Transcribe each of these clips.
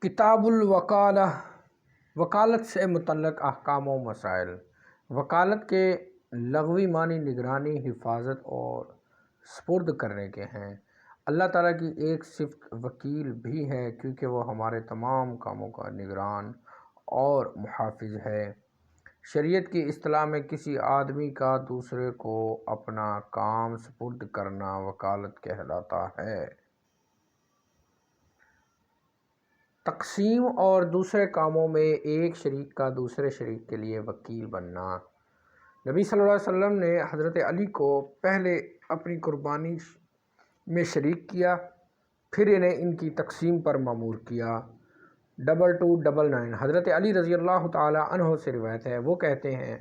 کتاب الوکالہ، وکالت سے متعلق احکام و مسائل۔ وکالت کے لغوی معنی نگرانی، حفاظت اور سپرد کرنے کے ہیں۔ اللہ تعالیٰ کی ایک صفت وکیل بھی ہے کیونکہ وہ ہمارے تمام کاموں کا نگران اور محافظ ہے۔ شریعت کی اصطلاح میں کسی آدمی کا دوسرے کو اپنا کام سپرد کرنا وکالت کہلاتا ہے۔ تقسیم اور دوسرے کاموں میں ایک شریک کا دوسرے شریک کے لیے وکیل بننا۔ نبی صلی اللہ علیہ وسلم نے حضرت علی کو پہلے اپنی قربانی میں شریک کیا، پھر انہیں ان کی تقسیم پر مامور کیا۔ 2299 حضرت علی رضی اللہ تعالی عنہ سے روایت ہے، وہ کہتے ہیں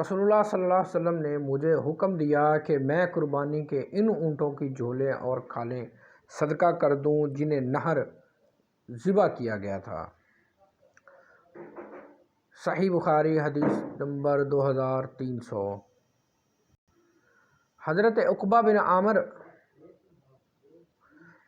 رسول اللہ صلی اللہ علیہ وسلم نے مجھے حکم دیا کہ میں قربانی کے ان اونٹوں کی جھولیں اور کھالیں صدقہ کر دوں جنہیں نحر ذبح کیا گیا تھا۔ صحیح بخاری حدیث نمبر 2300۔ حضرت عقبہ بن عامر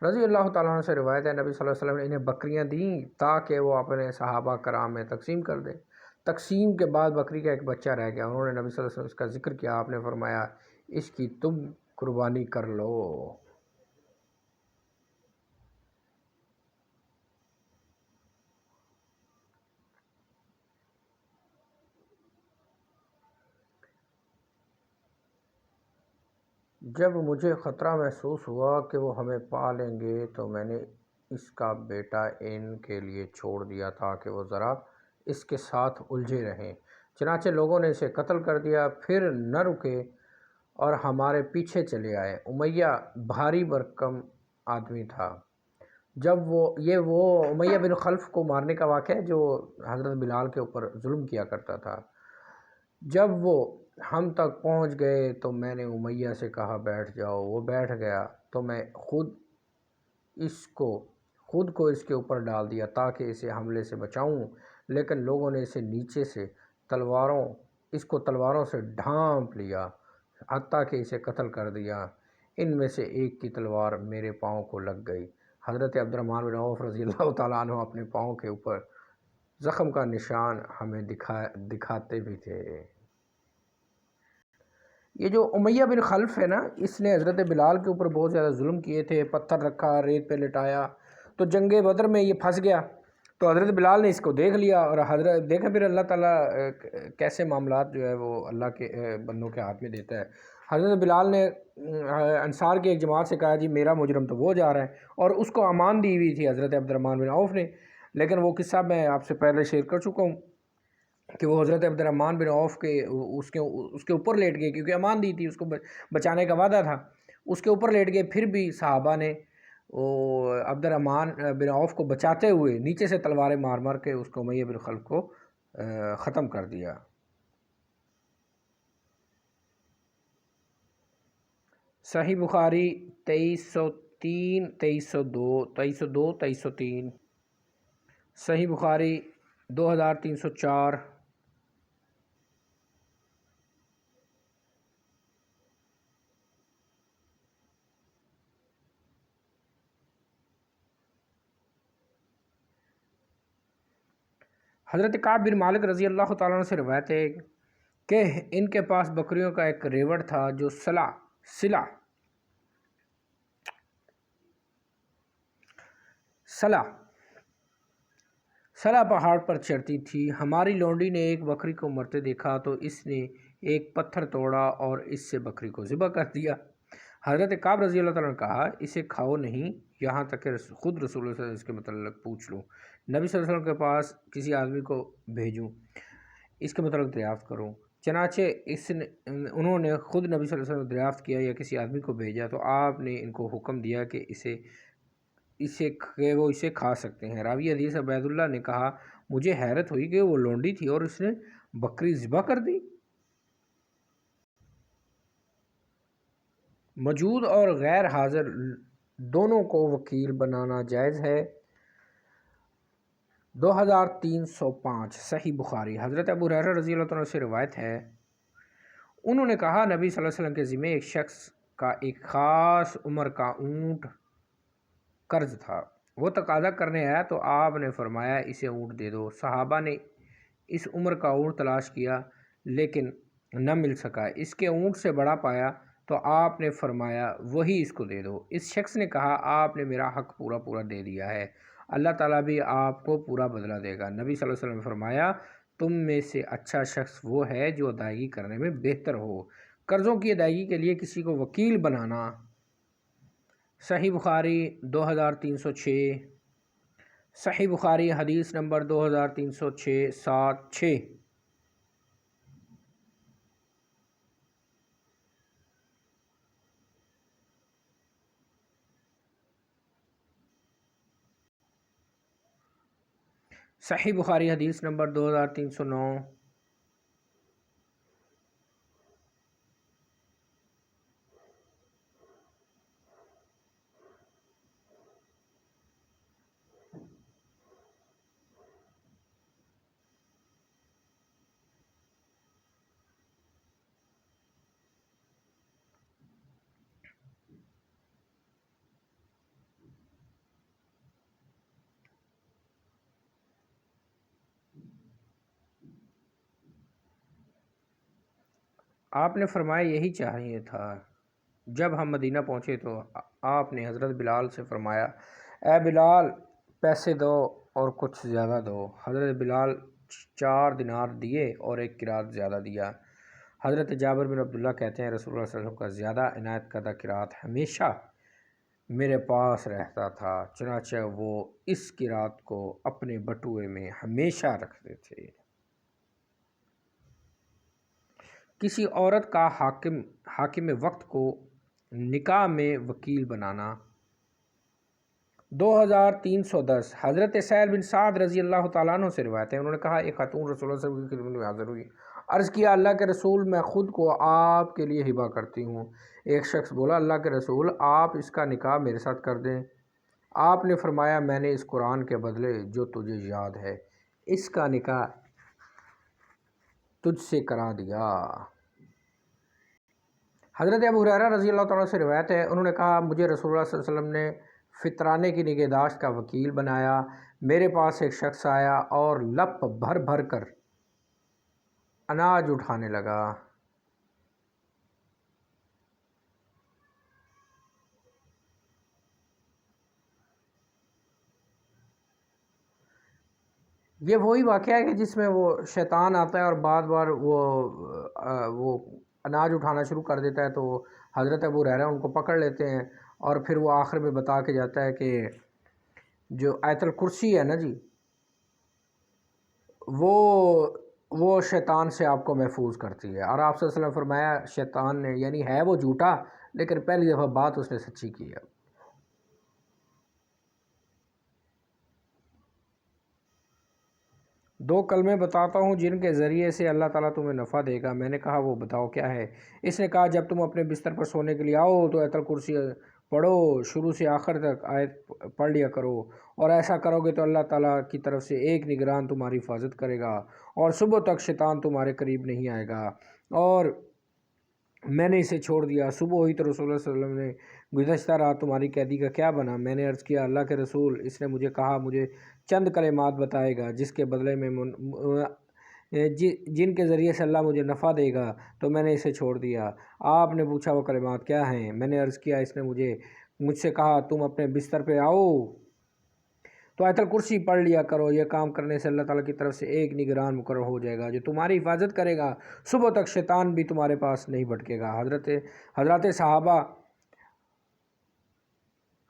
رضی اللہ تعالیٰ عنہ سے روایت ہے، نبی صلی اللہ علیہ وسلم نے انہیں بکریاں دیں تاکہ وہ اپنے صحابہ کرام میں تقسیم کر دیں۔ تقسیم کے بعد بکری کا ایک بچہ رہ گیا، انہوں نے نبی صلی اللہ علیہ وسلم اس کا ذکر کیا، آپ نے فرمایا اس کی تم قربانی کر لو۔ جب مجھے خطرہ محسوس ہوا کہ وہ ہمیں پا لیں گے تو میں نے اس کا بیٹا ان کے لیے چھوڑ دیا تاکہ وہ ذرا اس کے ساتھ الجھے رہیں۔ چنانچہ لوگوں نے اسے قتل کر دیا، پھر نہ رکے اور ہمارے پیچھے چلے آئے۔ امیہ بھاری بھرکم آدمی تھا۔ جب وہ امیہ بن خلف کو مارنے کا واقعہ ہے جو حضرت بلال کے اوپر ظلم کیا کرتا تھا۔ جب وہ ہم تک پہنچ گئے تو میں نے امیہ سے کہا بیٹھ جاؤ، وہ بیٹھ گیا تو میں خود کو اس کے اوپر ڈال دیا تاکہ اسے حملے سے بچاؤں، لیکن لوگوں نے اسے نیچے سے تلواروں سے ڈھانپ لیا حتیٰ کہ اسے قتل کر دیا۔ ان میں سے ایک کی تلوار میرے پاؤں کو لگ گئی۔ حضرت عبدالرحمن بن عوف رضی اللہ تعالیٰ عنہ اپنے پاؤں کے اوپر زخم کا نشان ہمیں دکھاتے بھی تھے۔ یہ جو امیہ بن خلف ہے نا، اس نے حضرت بلال کے اوپر بہت زیادہ ظلم کیے تھے، پتھر رکھا، ریت پہ لٹایا، تو جنگ بدر میں یہ پھنس گیا تو حضرت بلال نے اس کو دیکھ لیا اور دیکھا پھر اللہ تعالیٰ کیسے معاملات جو ہے وہ اللہ کے بندوں کے ہاتھ میں دیتا ہے۔ حضرت بلال نے انصار کی ایک جماعت سے کہا جی میرا مجرم تو وہ جا رہا ہے، اور اس کو امان دی ہوئی تھی حضرت عبدالرحمن بن عوف نے، لیکن وہ قصہ میں آپ سے پہلے شیئر کر چکا ہوں کہ وہ حضرت عبدالرحمن بن عوف کے اس کے اوپر لیٹ گئے کیونکہ امان دی تھی، اس کو بچانے کا وعدہ تھا، اس کے اوپر لیٹ گئے، پھر بھی صحابہ نے عبدالرحمن بن عوف کو بچاتے ہوئے نیچے سے تلواریں مار مار کے اس کو امیہ بن خلف کو ختم کر دیا۔ صحیح بخاری 2303 2302 2303 صحیح بخاری 2304۔ حضرت کعب بن مالک رضی اللہ تعالیٰ عنہ سے روایت ہے کہ ان کے پاس بکریوں کا ایک ریوڑ تھا جو سلا پہاڑ پر چڑھتی تھی۔ ہماری لونڈی نے ایک بکری کو مرتے دیکھا تو اس نے ایک پتھر توڑا اور اس سے بکری کو ذبح کر دیا۔ حضرت کعب رضی اللہ تعالیٰ نے کہا اسے کھاؤ نہیں یہاں تک کہ خود رسول اللہ صلی اللہ علیہ وسلم اس کے متعلق پوچھ لوں، نبی صلی اللہ علیہ وسلم کے پاس کسی آدمی کو بھیجوں، اس کے متعلق دریافت کروں۔ چنانچہ انہوں نے خود نبی صلی اللہ علیہ وسلم دریافت کیا یا کسی آدمی کو بھیجا تو آپ نے ان کو حکم دیا کہ وہ اسے کھا سکتے ہیں۔ راوی حدیث عبید اللہ نے کہا مجھے حیرت ہوئی کہ وہ لونڈی تھی اور اس نے بکری ذبح کر دی۔ موجود اور غیر حاضر دونوں کو وکیل بنانا جائز ہے۔ 2305 صحیح بخاری حضرت ابو ہریرہ رضی اللہ عنہ سے روایت ہے، انہوں نے کہا نبی صلی اللہ علیہ وسلم کے ذمہ ایک شخص کا ایک خاص عمر کا اونٹ قرض تھا، وہ تقاضا کرنے آیا تو آپ نے فرمایا اسے اونٹ دے دو۔ صحابہ نے اس عمر کا اونٹ تلاش کیا لیکن نہ مل سکا، اس کے اونٹ سے بڑا پایا تو آپ نے فرمایا وہی اس کو دے دو۔ اس شخص نے کہا آپ نے میرا حق پورا پورا دے دیا ہے، اللہ تعالیٰ بھی آپ کو پورا بدلہ دے گا۔ نبی صلی اللہ علیہ وسلم نے فرمایا تم میں سے اچھا شخص وہ ہے جو ادائیگی کرنے میں بہتر ہو۔ قرضوں کی ادائیگی کے لیے کسی کو وکیل بنانا۔ صحیح بخاری 2306، صحیح بخاری حدیث نمبر 2306 76۔ صحیح بخاری حدیث نمبر 2309۔ آپ نے فرمایا یہی چاہیے تھا۔ جب ہم مدینہ پہنچے تو آپ نے حضرت بلال سے فرمایا اے بلال پیسے دو اور کچھ زیادہ دو۔ حضرت بلال 4 دینار دیے اور ایک قرات زیادہ دیا۔ حضرت جابر بن عبداللہ کہتے ہیں رسول اللہ صلی اللہ علیہ وسلم کا زیادہ عنایت کردہ قرات ہمیشہ میرے پاس رہتا تھا، چنانچہ وہ اس قرات کو اپنے بٹوے میں ہمیشہ رکھتے تھے۔ کسی عورت کا حاکم وقت کو نکاح میں وکیل بنانا۔ 2310 حضرت سہل بن سعد رضی اللہ تعالیٰ عنہ سے روایت ہے، انہوں نے کہا ایک خاتون رسول اللہ صلی اللہ علیہ وسلم کی خدمت میں حاضر ہوئی، عرض کیا اللہ کے رسول میں خود کو آپ کے لیے ہبہ کرتی ہوں۔ ایک شخص بولا اللہ کے رسول آپ اس کا نکاح میرے ساتھ کر دیں۔ آپ نے فرمایا میں نے اس قرآن کے بدلے جو تجھے یاد ہے اس کا نکاح تجھ سے کرا دیا۔ حضرت ابو ہریرہ رضی اللہ تعالیٰ سے روایت ہے، انہوں نے کہا مجھے رسول اللہ صلی اللہ علیہ وسلم نے فطرانے کی نگہداشت کا وکیل بنایا۔ میرے پاس ایک شخص آیا اور لپ بھر بھر کر اناج اٹھانے لگا۔ یہ وہی واقعہ ہے کہ جس میں وہ شیطان آتا ہے اور بعد بار وہ اناج اٹھانا شروع کر دیتا ہے، تو حضرت ابو ہریرہ ان کو پکڑ لیتے ہیں اور پھر وہ آخر میں بتا کے جاتا ہے کہ جو آیت الکرسی ہے نا جی، وہ شیطان سے آپ کو محفوظ کرتی ہے۔ اور آپ صلی اللہ علیہ وسلم نے فرمایا شیطان نے یعنی ہے وہ جھوٹا لیکن پہلی دفعہ بات اس نے سچی کی ہے۔ 2 کلمے بتاتا ہوں جن کے ذریعے سے اللہ تعالیٰ تمہیں نفع دے گا۔ میں نے کہا وہ بتاؤ کیا ہے؟ اس نے کہا جب تم اپنے بستر پر سونے کے لیے آؤ تو آیت الکرسی پڑھو، شروع سے آخر تک آیت پڑھ لیا کرو، اور ایسا کرو گے تو اللہ تعالیٰ کی طرف سے ایک نگران تمہاری حفاظت کرے گا اور صبح تک شیطان تمہارے قریب نہیں آئے گا۔ اور میں نے اسے چھوڑ دیا۔ صبح ہوئی تو رسول اللہ صلی اللہ علیہ وسلم نے گزشتہ رات تمہاری قیدی کا کیا بنا؟ میں نے عرض کیا اللہ کے رسول اس نے مجھے کہا مجھے چند کلمات بتائے گا جس کے بدلے میں جن کے ذریعے سے اللہ مجھے نفع دے گا، تو میں نے اسے چھوڑ دیا۔ آپ نے پوچھا وہ کلمات کیا ہیں؟ میں نے عرض کیا اس نے مجھ سے کہا تم اپنے بستر پہ آؤ تو آیت الکرسی پڑھ لیا کرو، یہ کام کرنے سے اللہ تعالیٰ کی طرف سے ایک نگران مقرر ہو جائے گا جو تمہاری حفاظت کرے گا، صبح تک شیطان بھی تمہارے پاس نہیں بھٹکے گا۔ حضرات صحابہ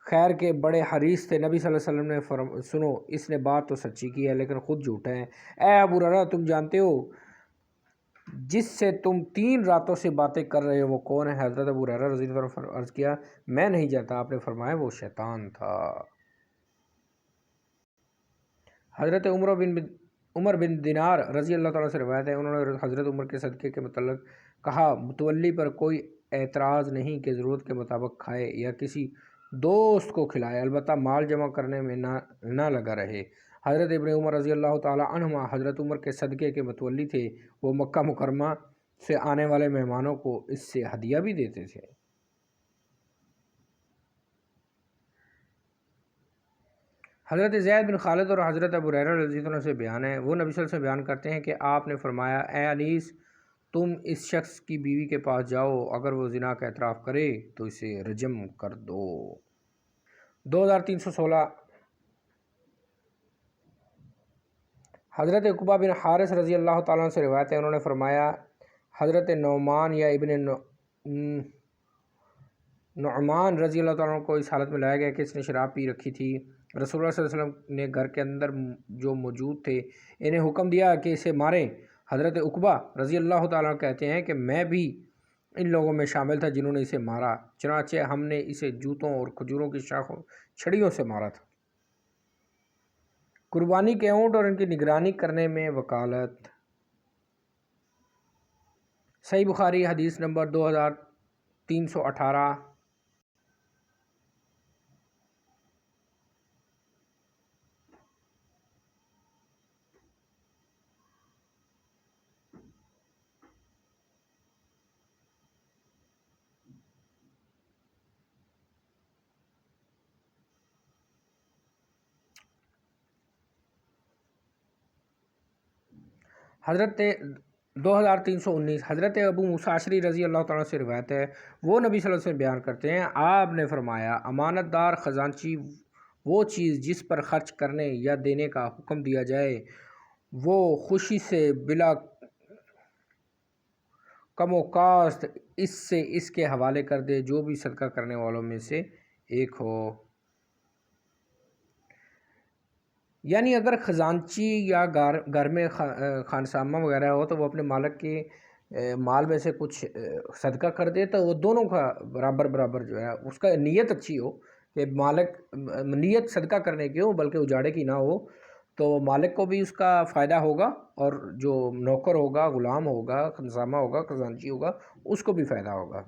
خیر کے بڑے حریص تھے۔ نبی صلی اللہ علیہ وسلم نے سنو اس نے بات تو سچی کی ہے لیکن خود جھوٹا ہے۔ اے ابو ہریرہ تم جانتے ہو جس سے تم 3 راتوں سے باتیں کر رہے ہو وہ کون ہے؟ حضرت ابو ہریرہ رضی اللہ عنہ نے عرض کیا میں نہیں جانتا۔ آپ نے فرمایا وہ شیطان تھا۔ حضرت عمر بن دینار رضی اللہ تعالیٰ سے روایت ہے، انہوں نے حضرت عمر کے صدقے کے متعلق کہا متولی پر کوئی اعتراض نہیں کہ ضرورت کے مطابق کھائے یا کسی دوست کو کھلائے، البتہ مال جمع کرنے میں نہ لگا رہے۔ حضرت ابن عمر رضی اللہ تعالیٰ عنہما حضرت عمر کے صدقے کے متولی تھے، وہ مکہ مکرمہ سے آنے والے مہمانوں کو اس سے ہدیہ بھی دیتے تھے۔ حضرت زید بن خالد اور حضرت ابو ہریرہ رضی اللہ عنہ سے بیان ہے، وہ نبی صلی اللہ علیہ وسلم سے بیان کرتے ہیں کہ آپ نے فرمایا، اے انیس، تم اس شخص کی بیوی کے پاس جاؤ، اگر وہ زنا کا اعتراف کرے تو اسے رجم کر دو۔ 2316 حضرت عقبہ بن حارث رضی اللہ تعالیٰ عنہ سے روایت ہے، انہوں نے فرمایا، حضرت نعمان یا ابن نعمان رضی اللہ تعالیٰ عنہ کو اس حالت میں لایا گیا کہ اس نے شراب پی رکھی تھی۔ رسول اللہ صلی اللہ علیہ وسلم نے گھر کے اندر جو موجود تھے انہیں حکم دیا کہ اسے ماریں۔ حضرت عقبہ رضی اللہ تعالیٰ عنہ کہتے ہیں کہ میں بھی ان لوگوں میں شامل تھا جنہوں نے اسے مارا، چنانچہ ہم نے اسے جوتوں اور کھجوروں کی شاخوں چھڑیوں سے مارا تھا۔ قربانی کے اونٹ اور ان کی نگرانی کرنے میں وکالت۔ صحیح بخاری حدیث نمبر 2318۔ حضرت 2319 حضرت ابو موسیٰ اشعری رضی اللہ تعالیٰ سے روایت ہے، وہ نبی صلی اللہ علیہ وسلم بیان کرتے ہیں، آپ نے فرمایا، امانت دار خزانچی وہ چیز جس پر خرچ کرنے یا دینے کا حکم دیا جائے وہ خوشی سے بلا کم و کاست اس سے اس کے حوالے کر دے جو بھی صدقہ کرنے والوں میں سے ایک ہو۔ یعنی اگر خزانچی یا گھر میں خانسامہ وغیرہ ہو تو وہ اپنے مالک کے مال میں سے کچھ صدقہ کر دے تو وہ دونوں کا برابر برابر جو ہے اس کا نیت اچھی ہو کہ مالک نیت صدقہ کرنے کی ہو بلکہ اجاڑے کی نہ ہو، تو مالک کو بھی اس کا فائدہ ہوگا اور جو نوکر ہوگا، غلام ہوگا، خانسامہ ہوگا، خزانچی ہوگا، اس کو بھی فائدہ ہوگا۔